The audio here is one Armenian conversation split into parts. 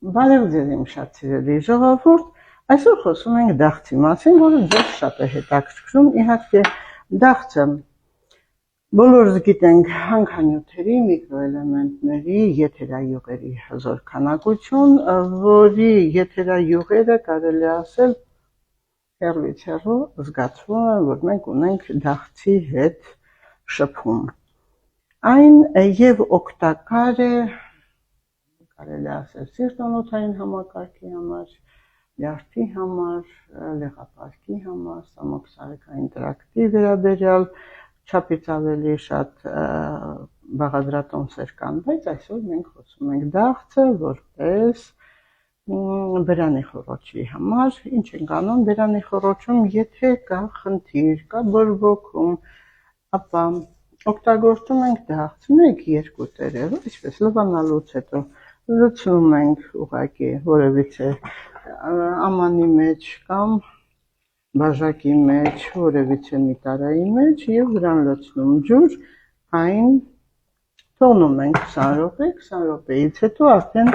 Բարև ձեզ իմ շատ սիրելի ժողովուրդ, այսօր խոսում ենք դաղձի մասին, որը ձեզ շատ է հետաքրքրում, իհարկե դաղձը բոլորս գիտենք հանքանյութերի, միկրոէլեմենտների, եթերայուղերի հզոր քանակություն, որի եթերայուղերը կարելի ասել հեռվից հեռու զգացվում է, որ մենք ունենք դաղձի հետ շփում։ Այն եւ օգտակար է կարելի ասել սիրտանոթային համակարգի համար, լյարդի համար, լեղապարկի համար, ստամոքսարքային տրակտի վերաբերյալ չափից ավելի շատ բաղադրատոմսեր կան, բայց այսօր մենք խոսում ենք դաղձը որպես բերանի խոռոչի համար, ինչ ենք անում բերանի խոռոչում, եթե կա խնդիր, կա բորբոքում, ապա օգտագործում ենք դաղձ 1-2 տերև, այսպես լվանալուց հետո լցնում ենք ուղղակի որևիցե ամանի մեջ կամ բաժակի մեջ, որևիցե մի տարայի մեջ եւ վրան լցնում ջուր, այն թողնում ենք 20 րոպե, 20 րոպեից հետո արդեն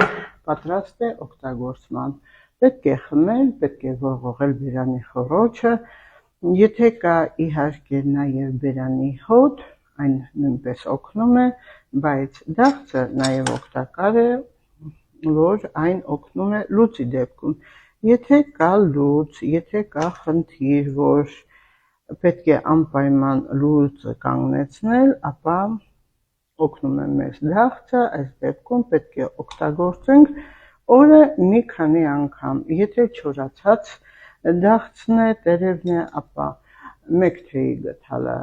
պատրաստ է օգտագործման։ Պետք է խմել, պետք է ողողել բերանի խոռոչը, եթե կա իհարկե նաեւ բերանի հոտ, այն նույնպես օգնում է, բայց դաղձը նաեւ օգտակար է, որ այն օգնում է լուծի դեպքում։ Եթե կա լուծ, եթե կա խնդիր, որ պետք է անպայման լուծը կանգնեցնել, ապա օգնում է մեզ դաղձը, այս դեպքում պետք է օգտագործենք օրը մի քանի անգամ։ Եթե չորացած դաղձն է, տերևն է, ապա 1 թեյի գդալը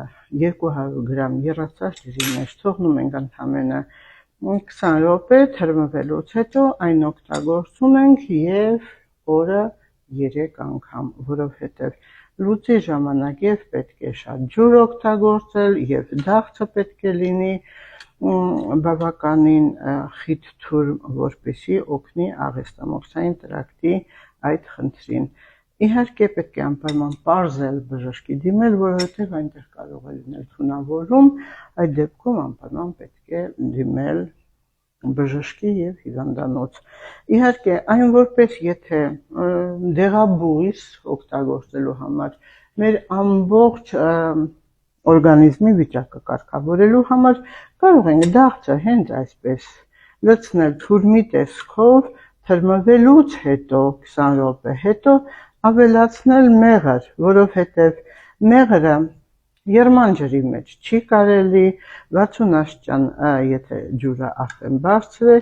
200 գրամ եռացած ջրի մեջ թողնում ենք ընդամենը 20 րոպե, թրմվելուց հետո այն օգտագործում ենք եւ օրը 3 անգամ, որովհետեւ լուծի ժամանակ եւ պետք է շատ ջուր օգտագործել եւ դաղձը պետք է լինի բավականին խիտ թուրմ, որպեսզի օգնի աղեստամոքսային տրակտի այդ խնդրին։ Իհարկե պետք է անպայման պարզել բժշկի դիմել, որովհետև այնտեղ կարող է լինել թունավորում, այդ դեպքում անպայման պետք է դիմել բժշկի եւ հիվանդանոց։ Իհարկե այն որպես եթե դեղաբույս օգտագործելու համար, մեր ամբողջ օրգանիզմի վիճակը կարգավորելու համար կարող ենք դաղձը հենց այսպես լցնել թուրմի տեսքով, թրմվելուց հետո 20 րոպե հետո ավելացնել մեղր, որովհետև մեղրը եռման ջրի մեջ չի կարելի, 60 աստիճան եթե ջուրը արդեն բարձր է,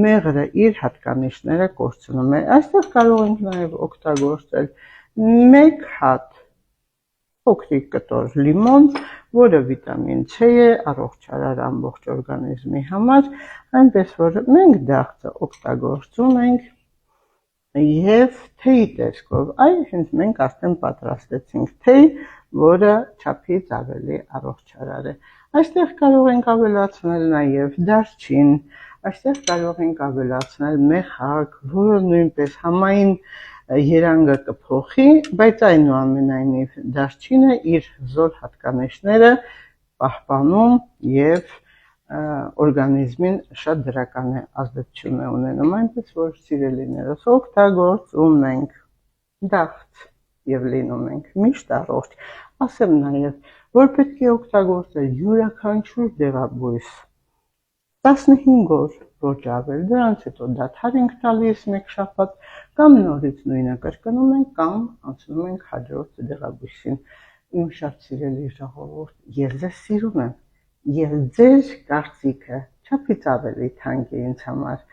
մեղրը իր հատկանիշները կորցնում է։ Այստեղ կարող ենք նաև օգտագործել 1 հատ փոքրիկ կտոր լիմոն, որը վիտամին C է, առողջարար ամբողջ օրգանիզմի համար, այնպես որ մենք դաղձը օգտագործում ենք եւ թեյի տեսքով, այ հենց մենք արդեն պատրաստեցինք թեյ, որը չափից ավելի առողջարար է։ Այստեղ կարող ենք ավելացնել նաև դարչին, այստեղ կարող ենք ավելացնել մեխակ, որը նույնպես համային երանգը կփոխի, բայց այնուամենայնիվ դարչինը իր հզոր հատկանիշները պահպանում եւ օրգանիզմին շատ դրական է ազդեցություն է ունենում, այնպես որ սիրելիներս օգտագործում ենք դաղձ եւ լինում ենք միշտ առողջ։ Ասեմ նաեւ, որ պետք է օգտագործել յուրաքանչյուր դեղաբույս 15 օր, ոչ ավել, դրանից հետո դադար ենք տալիս 1 շաբաթ, կամ նորից նույնը կրկնում ենք, կամ անցնում ենք հաջորդ դեղաբույսին։ Իմ շատ սիրելի ժողովուրդ, ես ձեզ սիրում եմ, եւ ձեր կարծիքը չափից ավելի թանկ է ինձ համար։